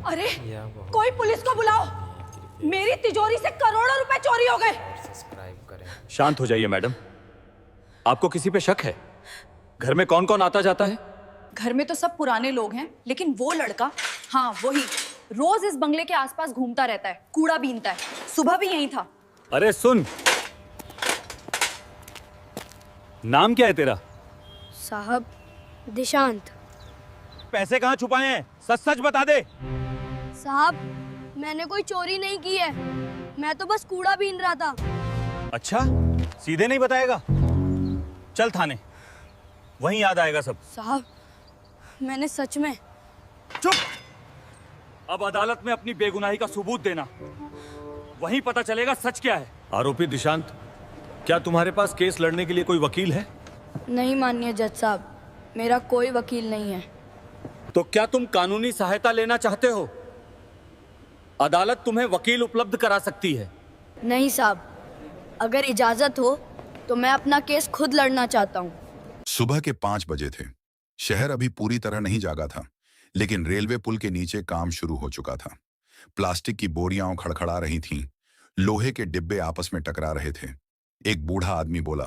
अरे कोई पुलिस को बुलाओ, मेरी तिजोरी से करोड़ों रुपए चोरी हो गए। सब्सक्राइब करें। शांत हो जाइए मैडम। आपको किसी पे शक है? घर में कौन कौन आता जाता है? घर में तो सब पुराने लोग हैं, लेकिन वो लड़का, हाँ वही, रोज इस बंगले के आसपास घूमता रहता है, कूड़ा बीनता है। सुबह भी यहीं था। अरे सुन, नाम क्या है तेरा? साहब दिशांत। पैसे कहाँ छुपाए हैं? सच सच बता दे। साहब मैंने कोई चोरी नहीं की है, मैं तो बस कूड़ा बीन रहा था। अच्छा, सीधे नहीं बताएगा? चल थाने, वहीं याद आएगा सब। साहब मैंने सच में। चुप! अब अदालत में अपनी बेगुनाही का सबूत देना, वहीं पता चलेगा सच क्या है। आरोपी दिशांत, क्या तुम्हारे पास केस लड़ने के लिए कोई वकील है? नहीं माननीय जज साहब, मेरा कोई वकील नहीं है। तो क्या तुम कानूनी सहायता लेना चाहते हो? अदालत तुम्हें वकील उपलब्ध करा सकती है। नहीं साहब, अगर इजाजत हो तो मैं अपना केस खुद लड़ना चाहता हूँ। सुबह के 5 बजे थे। शहर अभी पूरी तरह नहीं जागा था, लेकिन रेलवे पुल के नीचे काम शुरू हो चुका था। प्लास्टिक की बोरियां खड़खड़ा रही थीं, लोहे के डिब्बे आपस में टकरा रहे थे। एक बूढ़ा आदमी बोला,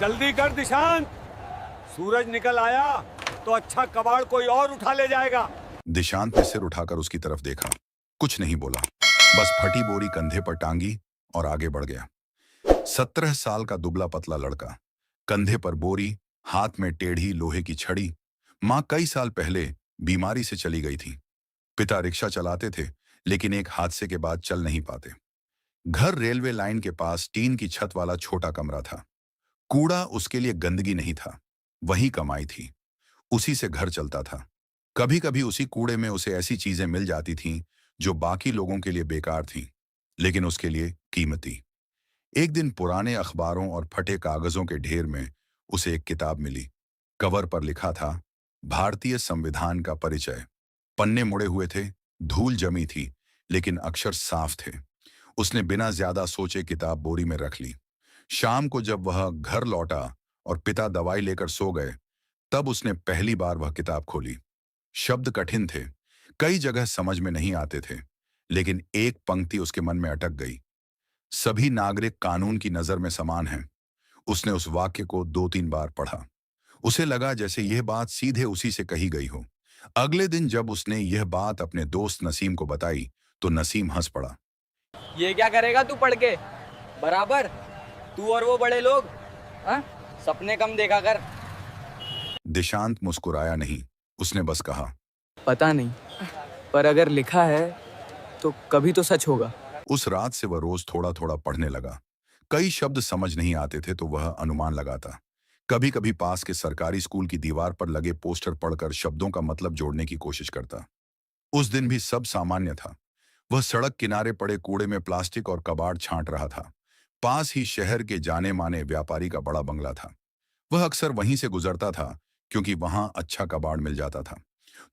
जल्दी कर दिशांत, सूरज निकल आया तो अच्छा कबाड़ कोई और उठा ले जाएगा। दिशांत ने सिर उठाकर उसकी तरफ देखा, कुछ नहीं बोला, बस फटी बोरी कंधे पर टांगी और आगे बढ़ गया। 17 साल का दुबला पतला लड़का, कंधे पर बोरी, हाथ में टेढ़ी लोहे की छड़ी। माँ कई साल पहले बीमारी से चली गई थी। पिता रिक्शा चलाते थे, लेकिन एक हादसे के बाद चल नहीं पाते। घर रेलवे लाइन के पास टीन की छत वाला छोटा कमरा था। कूड़ा उसके लिए गंदगी नहीं था, वही कमाई थी, उसी से घर चलता था। कभी कभी उसी कूड़े में उसे ऐसी चीजें मिल जाती थीं जो बाकी लोगों के लिए बेकार थीं, लेकिन उसके लिए कीमती। एक दिन पुराने अखबारों और फटे कागजों के ढेर में उसे एक किताब मिली। कवर पर लिखा था, भारतीय संविधान का परिचय। पन्ने मुड़े हुए थे, धूल जमी थी, लेकिन अक्षर साफ थे। उसने बिना ज्यादा सोचे किताब बोरी में रख ली। शाम को जब वह घर लौटा और पिता दवाई लेकर सो गए, तब उसने पहली बार वह किताब खोली। शब्द कठिन थे, कई जगह समझ में नहीं आते थे, लेकिन एक पंक्ति उसके मन में अटक गई, सभी नागरिक कानून की नजर में समान हैं। उसने उस वाक्य को 2-3 बार पढ़ा। उसे लगा जैसे यह बात सीधे उसी से कही गई हो। अगले दिन जब उसने यह बात अपने दोस्त नसीम को बताई, तो नसीम हंस पड़ा। ये क्या करेगा तू पढ़ के? बराबर तू और वो बड़े लोग, हाँ? सपने कम देखा कर। दिशांत मुस्कुराया नहीं, उसने बस कहा, पता नहीं, पर अगर लिखा है तो कभी तो सच होगा। उस रात से वह रोज थोड़ा थोड़ा पढ़ने लगा। कई शब्द समझ नहीं आते थे तो वह अनुमान लगाता। कभी कभी पास के सरकारी स्कूल की दीवार पर लगे पोस्टर पढ़कर शब्दों का मतलब जोड़ने की कोशिश करता। उस दिन भी सब सामान्य था। वह सड़क किनारे पड़े कूड़े में प्लास्टिक और कबाड़ छांट रहा था। पास ही शहर के जाने माने व्यापारी का बड़ा बंगला था। वह अक्सर वहीं से गुजरता था, क्योंकि वहां अच्छा कबाड़ मिल जाता था।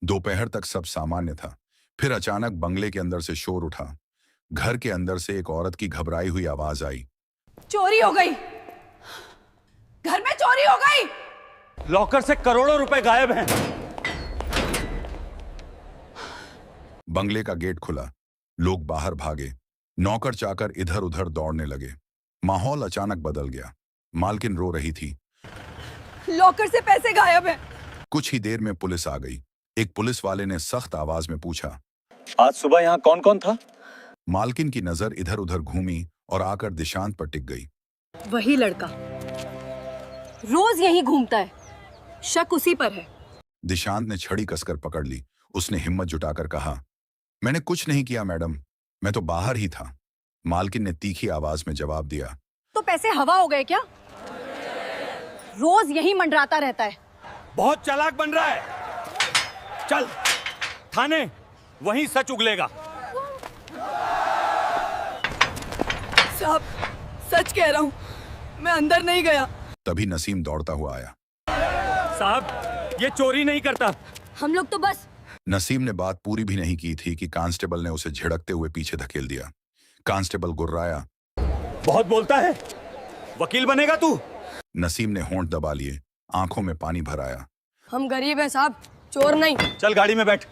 दोपहर तक सब सामान्य था। फिर अचानक बंगले के अंदर से शोर उठा। घर के अंदर से एक औरत की घबराई हुई आवाज आई, चोरी हो गई, घर में चोरी हो गई। लॉकर से करोड़ों रुपए गायब हैं। बंगले का गेट खुला, लोग बाहर भागे, नौकर चाकर इधर उधर दौड़ने लगे। माहौल अचानक बदल गया। मालकिन रो रही थी, लॉकर से पैसे गायब हैं। कुछ ही देर में पुलिस आ गई। एक पुलिस वाले ने सख्त आवाज में पूछा, आज सुबह यहाँ कौन कौन था? मालकिन की नजर इधर उधर घूमी और आकर दिशांत पर टिक गई। वही लड़का रोज यहीं घूमता है, शक उसी पर है। दिशांत ने छड़ी कसकर पकड़ ली। उसने हिम्मत जुटाकर कहा, मैंने कुछ नहीं किया मैडम, मैं तो बाहर ही था। मालकिन ने तीखी आवाज में जवाब दिया, तो पैसे हवा हो गए क्या? रोज यहीं मंडराता रहता है। बहुत चालाक बन रहा है। चल थाने, वहीं सच उगलेगा। साहब सच कह रहा हूँ, मैं अंदर नहीं गया। तभी नसीम दौड़ता हुआ आया। साहब ये चोरी नहीं करता। हम लोग तो बस। नसीम ने बात पूरी भी नहीं की थी कि कांस्टेबल ने उसे झिड़कते हुए पीछे धकेल दिया। कांस्टेबल गुर्राया, बहुत बोलता है, वकील बनेगा तू? नसीम ने होंठ दबा लिए, आंखों में पानी भर आया। हम गरीब हैं साहब, चोर नहीं। चल गाड़ी में बैठ।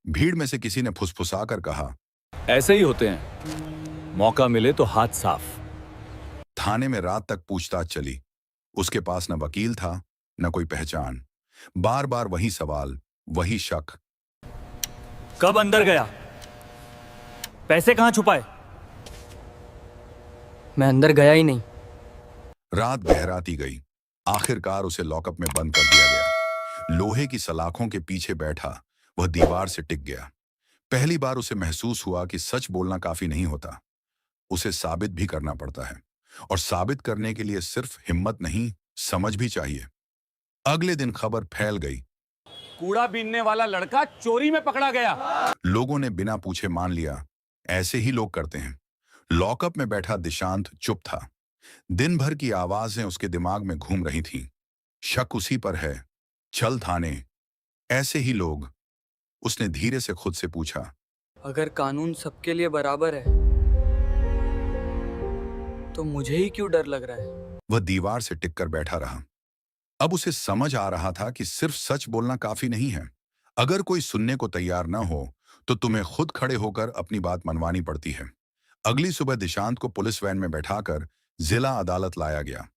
भीड़ में से किसी ने फुसफुसा कर कहा, ऐसे ही होते हैं, मौका मिले तो हाथ साफ। थाने में रात तक पूछताछ चली। उसके पास न वकील था न कोई पहचान। बार बार वही सवाल, वही शक। कब अंदर गया? पैसे कहां छुपाए? मैं अंदर गया ही नहीं। रात गहराती गई। आखिरकार उसे लॉकअप में बंद कर दिया गया। लोहे की सलाखों के पीछे बैठा वह दीवार से टिक गया। पहली बार उसे महसूस हुआ कि सच बोलना काफी नहीं होता, उसे साबित भी करना पड़ता है। और साबित करने के लिए सिर्फ हिम्मत नहीं, समझ भी चाहिए। अगले दिन खबर फैल गई। कूड़ा बीनने वाला लड़का चोरी में पकड़ा गया। लोगों ने बिना पूछे मान लिया, ऐसे ही लोग करते हैं। लॉकअप में बैठा दिशांत चुप था। दिन भर की आवाजें उसके दिमाग में घूम रही थीं। शक उसी पर है, चल थाने, ऐसे ही लोग। उसने धीरे से खुद से पूछा, अगर कानून सबके लिए बराबर है तो मुझे ही क्यों डर लग रहा है? वह दीवार से टिककर बैठा रहा। अब उसे समझ आ रहा था कि सिर्फ सच बोलना काफी नहीं है। अगर कोई सुनने को तैयार न हो तो तुम्हें खुद खड़े होकर अपनी बात मनवानी पड़ती है। अगली सुबह दिशांत को पुलिस वैन में बैठाकर जिला अदालत लाया गया।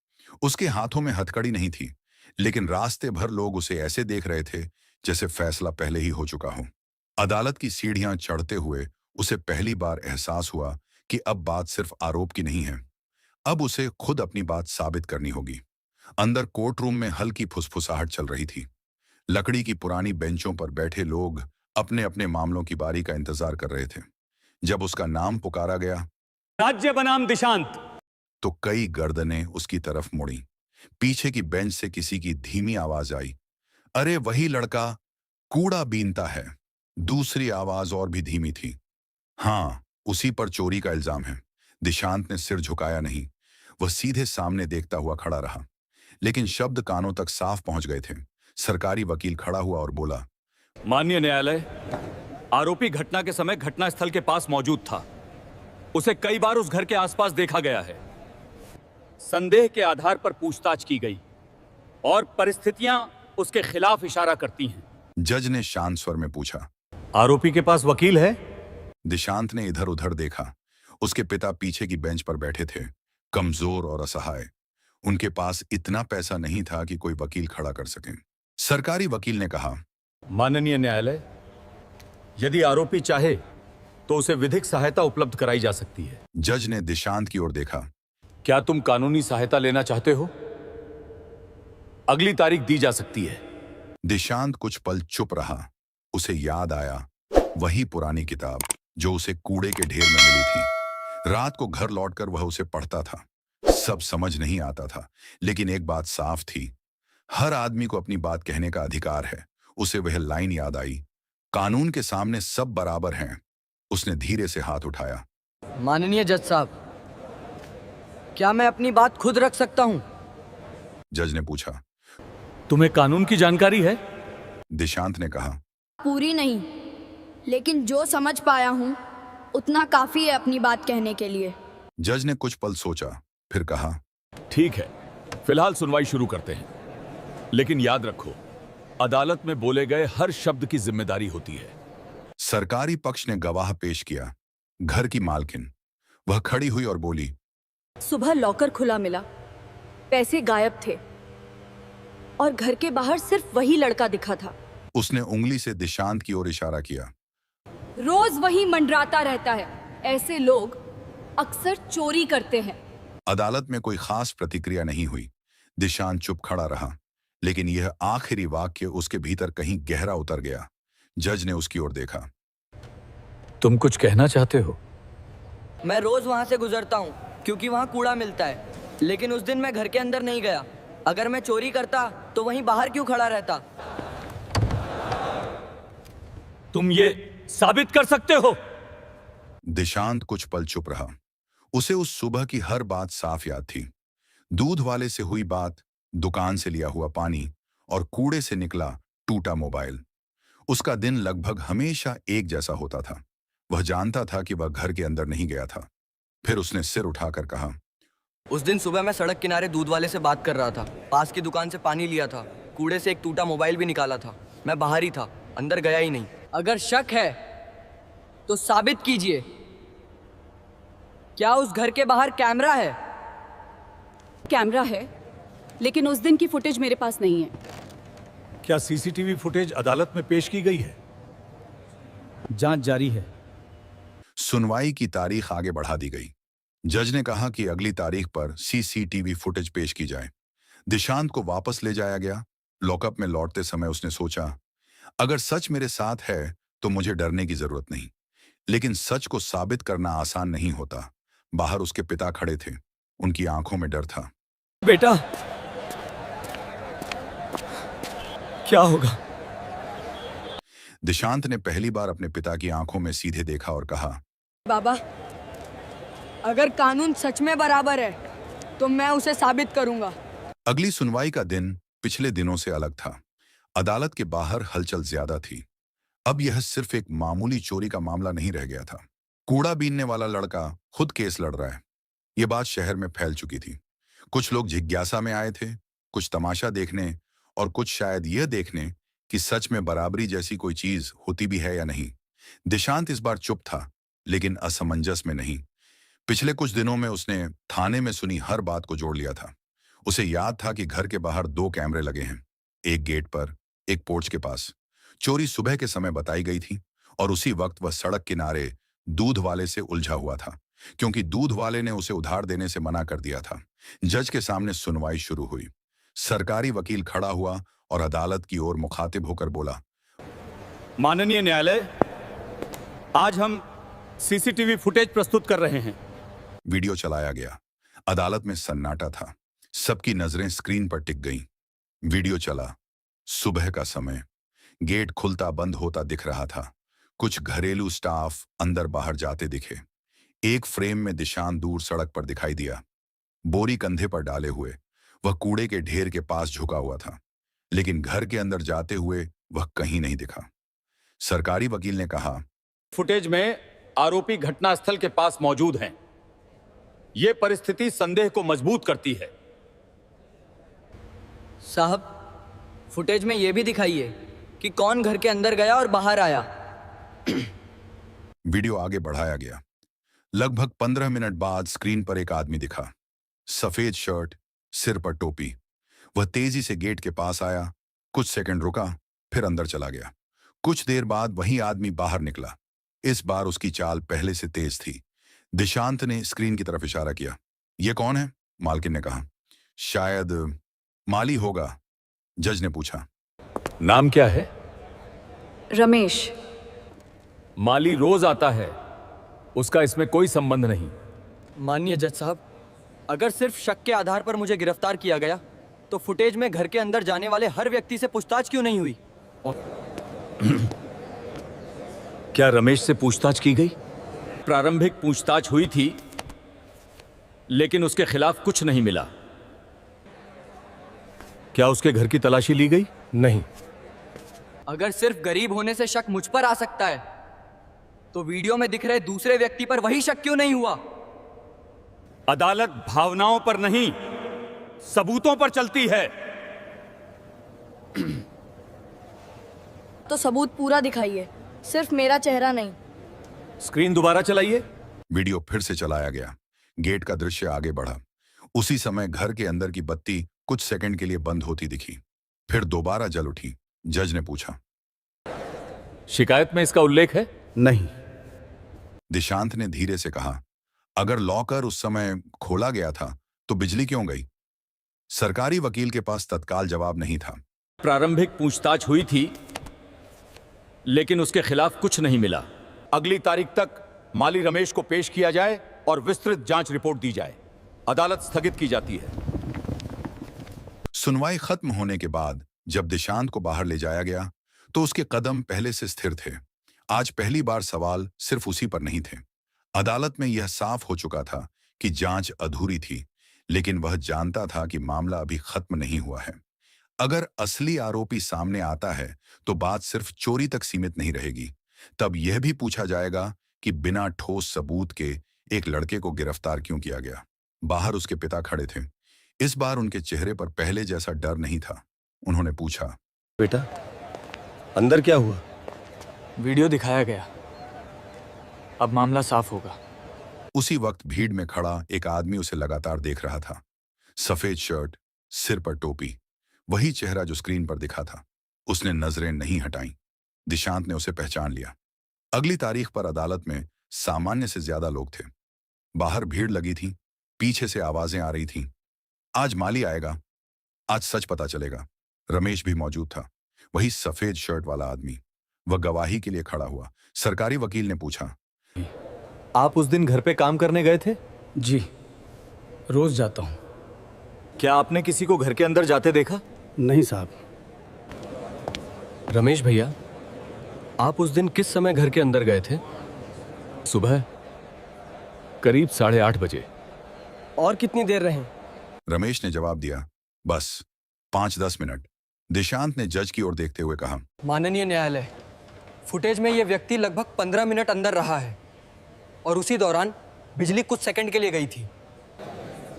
उसके हाथों में हथकड़ी नहीं थी, लेकिन रास्ते भर लोग उसे ऐसे देख रहे थे जैसे फैसला पहले ही हो चुका हो। अदालत की सीढ़ियां चढ़ते हुए उसे पहली बार एहसास हुआ कि अब बात सिर्फ आरोप की नहीं है, अब उसे खुद अपनी बात साबित करनी होगी। अंदर कोर्ट रूम में हल्की फुसफुसाहट चल रही थी। लकड़ी की पुरानी बेंचों पर बैठे लोग अपने अपने मामलों की बारी का इंतजार कर रहे थे। जब उसका नाम पुकारा गया, राज्य बनाम दिशांत, तो कई गर्दनें उसकी तरफ मुड़ी। पीछे की बेंच से किसी की धीमी आवाज आई, अरे वही लड़का कूड़ा बीनता है। दूसरी आवाज और भी धीमी थी, हाँ उसी पर चोरी का इल्जाम है। दिशांत ने सिर झुकाया नहीं, वह सीधे सामने देखता हुआ खड़ा रहा। लेकिन शब्द कानों तक साफ पहुंच गए थे। सरकारी वकील खड़ा हुआ और बोला, माननीय न्यायालय, आरोपी घटना के समय घटनास्थल के पास मौजूद था। उसे कई बार उस घर के आसपास देखा गया है। संदेह के आधार पर पूछताछ की गई और परिस्थितियां उसके खिलाफ इशारा करती हैं। जज ने शांत स्वर में पूछा, आरोपी के पास वकील है? दिशांत ने इधर उधर देखा। उसके पिता पीछे की बेंच पर बैठे थे, कमजोर और असहाय। उनके पास इतना पैसा नहीं था कि कोई वकील खड़ा कर सके। सरकारी वकील ने कहा, माननीय न्यायालय, यदि आरोपी चाहे तो उसे विधिक सहायता उपलब्ध कराई जा सकती है। जज ने दिशांत की ओर देखा, क्या तुम कानूनी सहायता लेना चाहते हो? अगली तारीख दी जा सकती है। दिशांत कुछ पल चुप रहा। उसे याद आया वही पुरानी किताब जो उसे कूड़े के ढेर में मिली थी। रात को घर लौटकर वह उसे पढ़ता था। सब समझ नहीं आता था, लेकिन एक बात साफ थी, हर आदमी को अपनी बात कहने का अधिकार है। उसे वह लाइन याद आई, कानून के सामने सब बराबर हैं। उसने धीरे से हाथ उठाया। माननीय जज साहब, क्या मैं अपनी बात खुद रख सकता हूं? जज ने पूछा। तुम्हें कानून की जानकारी है? दिशांत ने कहा, पूरी नहीं, लेकिन जो समझ पाया हूँ उतना काफी है अपनी बात कहने के लिए। जज ने कुछ पल सोचा, फिर कहा, ठीक है, फिलहाल सुनवाई शुरू करते हैं। लेकिन याद रखो, अदालत में बोले गए हर शब्द की जिम्मेदारी होती है। सरकारी पक्ष ने गवाह पेश किया, घर की मालकिन। वह खड़ी हुई और बोली, सुबह लॉकर खुला मिला, पैसे गायब थे और घर के बाहर सिर्फ वही लड़का दिखा था। उसने उंगली से दिशांत की ओर इशारा किया। रोज वही मंडराता रहता है। ऐसे लोग अक्सर चोरी करते हैं। अदालत में कोई खास प्रतिक्रिया नहीं हुई। दिशांत चुप खड़ा रहा, लेकिन यह आखिरी वाक्य उसके भीतर कहीं गहरा उतर गया। जज ने उसकी ओर देखा। तुम कुछ कहना चाहते हो? मैं रोज वहां से गुजरता हूं क्योंकि वहां कूड़ा मिलता है, लेकिन उस दिन मैं घर के अंदर नहीं गया। अगर मैं चोरी करता तो वहीं बाहर क्यों खड़ा रहता? तुम ये साबित कर सकते हो? दिशांत कुछ पल चुप रहा। उसे उस सुबह की हर बात साफ याद थी। दूध वाले से हुई बात, दुकान से लिया हुआ पानी और कूड़े से निकला टूटा मोबाइल। उसका दिन लगभग हमेशा एक जैसा होता था। वह जानता था कि वह घर के अंदर नहीं गया था। फिर उसने सिर उठाकर कहा, उस दिन सुबह मैं सड़क किनारे दूध वाले से बात कर रहा था। पास की दुकान से पानी लिया था, कूड़े से एक टूटा मोबाइल भी निकाला था। मैं बाहर ही था, अंदर गया ही नहीं। अगर शक है तो साबित कीजिए। क्या उस घर के बाहर कैमरा है? कैमरा है, लेकिन उस दिन की फुटेज मेरे पास नहीं है। क्या सीसीटीवी फुटेज अदालत में पेश की गई है? जांच जारी है। सुनवाई की तारीख आगे बढ़ा दी गई। जज ने कहा कि अगली तारीख पर सीसीटीवी फुटेज पेश की जाए। दिशांत को वापस ले जाया गया। लॉकअप में लौटते समय उसने सोचा, अगर सच मेरे साथ है तो मुझे डरने की जरूरत नहीं। लेकिन सच को साबित करना आसान नहीं होता। बाहर उसके पिता खड़े थे, उनकी आंखों में डर था। बेटा, क्या होगा? दिशांत ने पहली बार अपने पिता की आंखों में सीधे देखा और कहा, बाबा, अगर कानून सच में बराबर है तो मैं उसे साबित करूंगा। अगली सुनवाई का दिन पिछले दिनों से अलग था। अदालत के बाहर हलचल ज्यादा थी। अब यह सिर्फ एक मामूली चोरी का मामला नहीं रह गया था। कूड़ा बीनने वाला लड़का खुद केस लड़ रहा है। यह बात शहर में फैल चुकी थी। कुछ लोग जिज्ञासा में आए थे, कुछ तमाशा देखने और कुछ शायद यह देखने कि सच में बराबरी जैसी कोई चीज होती भी है या नहीं। दिशांत इस बार चुप था, लेकिन असमंजस में नहीं। पिछले कुछ दिनों में उसने थाने में सुनी हर बात को जोड़ लिया था। उसे याद था कि घर के बाहर 2 कैमरे लगे हैं, एक गेट पर, एक पोर्च के पास। चोरी सुबह के समय बताई गई थी और उसी वक्त वह सड़क किनारे दूध वाले से उलझा हुआ था, क्योंकि दूध वाले ने उसे उधार देने से मना कर दिया था। जज के सामने सुनवाई शुरू हुई। सरकारी वकील खड़ा हुआ और अदालत की ओर मुखातिब होकर बोला, माननीय न्यायालय, आज हम सीसीटीवी फुटेज प्रस्तुत कर रहे हैं। वीडियो चलाया गया। अदालत में सन्नाटा था। सबकी नजरें स्क्रीन पर टिक गईं। वीडियो चला। सुबह का समय। गेट खुलता बंद होता दिख रहा था। कुछ घरेलू स्टाफ अंदर बाहर जाते दिखे। एक फ्रेम में दिशांत दूर सड़क पर दिखाई दिया, बोरी कंधे पर डाले हुए। वह कूड़े के ढेर के पास झुका हुआ था, लेकिन घर के अंदर जाते हुए वह कहीं नहीं दिखा। सरकारी वकील ने कहा, फुटेज में आरोपी घटनास्थल के पास मौजूद हैं। यह परिस्थिति संदेह को मजबूत करती है। साहब, फुटेज में यह भी दिखाइए कि कौन घर के अंदर गया और बाहर आया। वीडियो आगे बढ़ाया गया। लगभग 15 मिनट बाद स्क्रीन पर एक आदमी दिखा, सफेद शर्ट, सिर पर टोपी। वह तेजी से गेट के पास आया, कुछ सेकंड रुका, फिर अंदर चला गया। कुछ देर बाद वही आदमी बाहर निकला। इस बार उसकी चाल पहले से तेज थी। दिशांत ने स्क्रीन की तरफ इशारा किया। यह कौन है? मालकिन ने कहा। शायद माली होगा, जज ने पूछा। नाम क्या है? रमेश। माली रोज आता है, उसका इसमें कोई संबंध नहीं। माननीय जज साहब, अगर सिर्फ शक के आधार पर मुझे गिरफ्तार किया गया तो फुटेज में घर के अंदर जाने वाले हर व्यक्ति से पूछताछ क्यों नहीं हुई? क्या रमेश से पूछताछ की गई? प्रारंभिक पूछताछ हुई थी, लेकिन उसके खिलाफ कुछ नहीं मिला। क्या उसके घर की तलाशी ली गई? नहीं। अगर सिर्फ गरीब होने से शक मुझ पर आ सकता है तो वीडियो में दिख रहे दूसरे व्यक्ति पर वही शक क्यों नहीं हुआ? अदालत भावनाओं पर नहीं, सबूतों पर चलती है। तो सबूत पूरा दिखाइए, सिर्फ मेरा चेहरा नहीं। स्क्रीन दोबारा चलाइए। वीडियो फिर से चलाया गया। गेट का दृश्य आगे बढ़ा। उसी समय घर के अंदर की बत्ती कुछ सेकंड के लिए बंद होती दिखी, फिर दोबारा जल उठी। जज ने पूछा, शिकायत में इसका उल्लेख है? नहीं। दिशांत ने धीरे से कहा, अगर लॉकर उस समय खोला गया था तो बिजली क्यों गई? सरकारी वकील के पास तत्काल जवाब नहीं था। प्रारंभिक पूछताछ हुई थी, लेकिन उसके खिलाफ कुछ नहीं मिला। अगली तारीख तक माली रमेश को पेश किया जाए और विस्तृत जांच रिपोर्ट दी जाए। अदालत स्थगित की जाती है। सुनवाई खत्म होने के बाद जब दिशांत को बाहर ले जाया गया तो उसके कदम पहले से स्थिर थे। आज पहली बार सवाल सिर्फ उसी पर नहीं थे। अदालत में यह साफ हो चुका था कि जांच अधूरी थी, लेकिन वह जानता था कि मामला अभी खत्म नहीं हुआ है। अगर असली आरोपी सामने आता है तो बात सिर्फ चोरी तक सीमित नहीं रहेगी। तब यह भी पूछा जाएगा कि बिना ठोस सबूत के एक लड़के को गिरफ्तार क्यों किया गया। बाहर उसके पिता खड़े थे। इस बार उनके चेहरे पर पहले जैसा डर नहीं था। उन्होंने पूछा, बेटा, अंदर क्या हुआ? वीडियो दिखाया गया। अब मामला साफ होगा। उसी वक्त भीड़ में खड़ा एक आदमी उसे लगातार देख रहा था। सफेद शर्ट, सिर पर टोपी, वही चेहरा जो स्क्रीन पर दिखा था। उसने नजरें नहीं हटाईं। दिशांत ने उसे पहचान लिया। अगली तारीख पर अदालत में सामान्य से ज्यादा लोग थे। बाहर भीड़ लगी थी, पीछे से आवाजें आ रही थीं। आज माली आएगा, आज सच पता चलेगा। रमेश भी मौजूद था, वही सफेद शर्ट वाला आदमी। वह गवाही के लिए खड़ा हुआ। सरकारी वकील ने पूछा, आप उस दिन घर पे काम करने गए थे? जी, रोज जाता हूँ। क्या आपने किसी को घर के अंदर जाते देखा? नहीं साहब। रमेश भैया, आप उस दिन किस समय घर के अंदर गए थे? सुबह करीब 8:30 बजे। और कितनी देर रहे? रमेश ने जवाब दिया, बस 5-10 मिनट। दिशांत ने जज की ओर देखते हुए कहा, माननीय न्यायालय, फुटेज में यह व्यक्ति लगभग 15 मिनट अंदर रहा है और उसी दौरान बिजली कुछ सेकंड के लिए गई थी।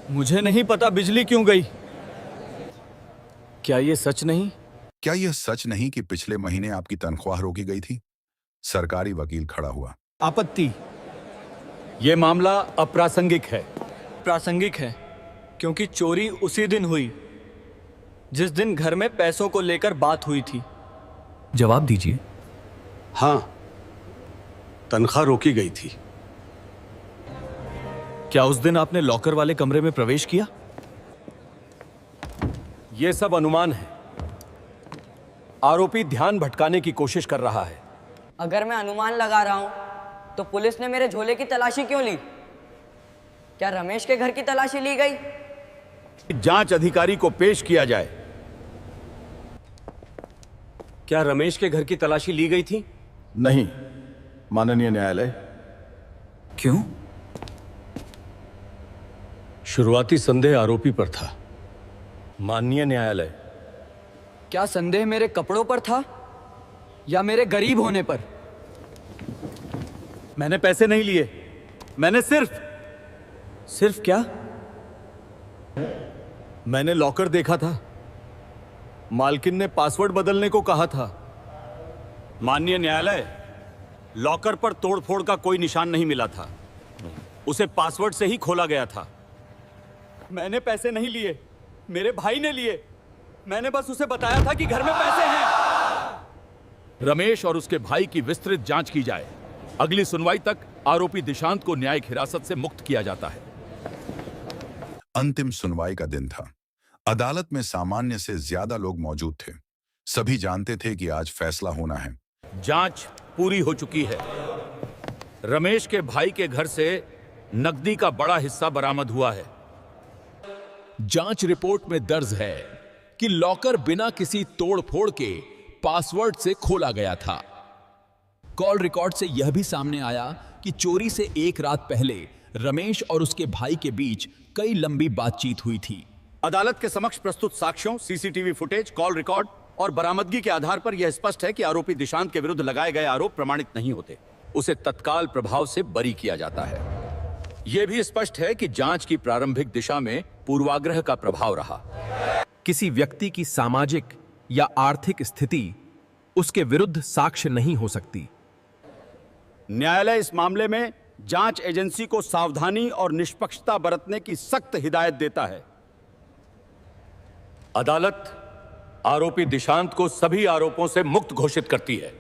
मुझे नहीं पता बिजली क्यों गई। क्या ये सच नहीं? क्या यह सच नहीं कि पिछले महीने आपकी तनख्वाह रोकी गई थी? सरकारी वकील खड़ा हुआ। आपत्ति। यह मामला अप्रासंगिक है। प्रासंगिक है क्योंकि चोरी उसी दिन हुई जिस दिन घर में पैसों को लेकर बात हुई थी। जवाब दीजिए। हाँ, तनख्वाह रोकी गई थी। क्या उस दिन आपने लॉकर वाले कमरे में प्रवेश किया? यह सब अनुमान है। आरोपी ध्यान भटकाने की कोशिश कर रहा है। अगर मैं अनुमान लगा रहा हूं तो पुलिस ने मेरे झोले की तलाशी क्यों ली? क्या रमेश के घर की तलाशी ली गई? जांच अधिकारी को पेश किया जाए। क्या रमेश के घर की तलाशी ली गई थी? नहीं, माननीय न्यायालय। क्यों? शुरुआती संदेह आरोपी पर था। माननीय न्यायालय, क्या संदेह मेरे कपड़ों पर था या मेरे गरीब होने पर? मैंने पैसे नहीं लिए। मैंने सिर्फ क्या? मैंने लॉकर देखा था। मालकिन ने पासवर्ड बदलने को कहा था। माननीय न्यायालय, लॉकर पर तोड़फोड़ का कोई निशान नहीं मिला था। उसे पासवर्ड से ही खोला गया था। मैंने पैसे नहीं लिए, मेरे भाई ने लिए। मैंने बस उसे बताया था कि घर में पैसे हैं। रमेश और उसके भाई की विस्तृत जांच की जाए। अगली सुनवाई तक आरोपी दिशांत को न्यायिक हिरासत से मुक्त किया जाता है। अंतिम सुनवाई का दिन था। अदालत में सामान्य से ज्यादा लोग मौजूद थे। सभी जानते थे कि आज फैसला होना है। जांच पूरी हो चुकी है। रमेश के भाई के घर से नकदी का बड़ा हिस्सा बरामद हुआ है। जांच रिपोर्ट में दर्ज है कि लॉकर बिना किसी तोड़फोड़ के पासवर्ड से खोला गया था। कॉल रिकॉर्ड से यह भी सामने आया कि चोरी से एक रात पहले रमेश और उसके भाई के बीच कई लंबी बातचीत हुई थी। अदालत के समक्ष प्रस्तुत साक्ष्यों, सीसीटीवी फुटेज, कॉल रिकॉर्ड और बरामदगी के आधार पर यह स्पष्ट है कि आरोपी दिशांत के विरुद्ध लगाए गए आरोप प्रमाणित नहीं होते। उसे तत्काल प्रभाव से बरी किया जाता है। यह भी स्पष्ट है कि जांच की प्रारंभिक दिशा में पूर्वाग्रह का प्रभाव रहा। किसी व्यक्ति की सामाजिक या आर्थिक स्थिति उसके विरुद्ध साक्ष्य नहीं हो सकती। न्यायालय इस मामले में जांच एजेंसी को सावधानी और निष्पक्षता बरतने की सख्त हिदायत देता है। अदालत आरोपी दिशांत को सभी आरोपों से मुक्त घोषित करती है।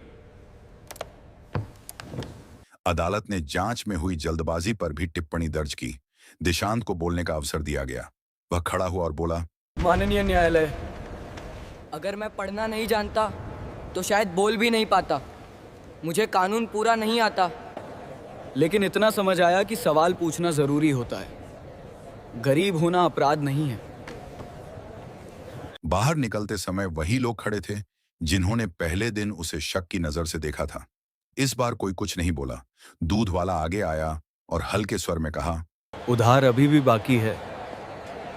अदालत ने जांच में हुई जल्दबाजी पर भी टिप्पणी दर्ज की। दिशांत को बोलने का अवसर दिया गया। वह खड़ा हुआ और बोला, माननीय न्यायालय, अगर मैं पढ़ना नहीं जानता तो शायद बोल भी नहीं पाता। मुझे कानून पूरा नहीं आता, लेकिन इतना समझ आया कि सवाल पूछना जरूरी होता है। गरीब होना अपराध नहीं है। बाहर निकलते समय वही लोग खड़े थे जिन्होंने पहले दिन उसे शक की नजर से देखा था। इस बार कोई कुछ नहीं बोला। दूध वाला आगे आया और हल्के स्वर में कहा, उधार अभी भी बाकी है,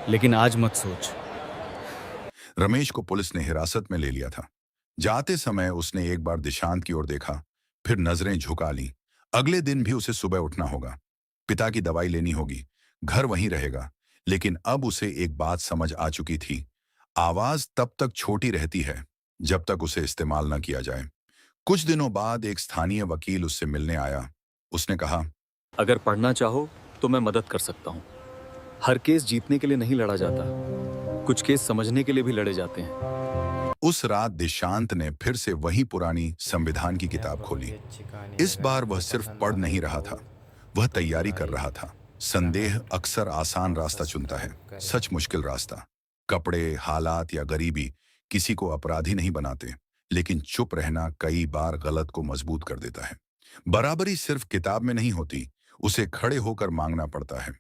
लेकिन आज मत सोच। रमेश को पुलिस ने हिरासत में ले लिया था। जाते समय उसने एक बार दिशांत की ओर देखा, फिर नजरें झुका लीं। अगले दिन भी उसे सुबह उठना होगा, पिता की दवाई लेनी होगी, घर वहीं रहेगा। लेकिन अब उसे एक बात समझ आ चुकी थी। आवाज तब तक छोटी रहती है जब तक उसे इस्तेमाल न किया जाए। कुछ दिनों बाद एक स्थानीय वकील उससे मिलने आया। उसने कहा, अगर पढ़ना चाहो तो मैं मदद कर सकता हूँ। हर केस जीतने के लिए नहीं लड़ा जाता, कुछ केस समझने के लिए भी लड़े जाते हैं। उस रात दिशांत ने फिर से वही पुरानी संविधान की किताब खोली। इस बार वह सिर्फ पढ़ नहीं रहा था, वह तैयारी कर रहा था। संदेह अक्सर आसान रास्ता चुनता है, सच मुश्किल रास्ता। कपड़े, हालात या गरीबी किसी को अपराधी नहीं बनाते, लेकिन चुप रहना कई बार गलत को मजबूत कर देता है। बराबरी सिर्फ किताब में नहीं होती, उसे खड़े होकर मांगना पड़ता है।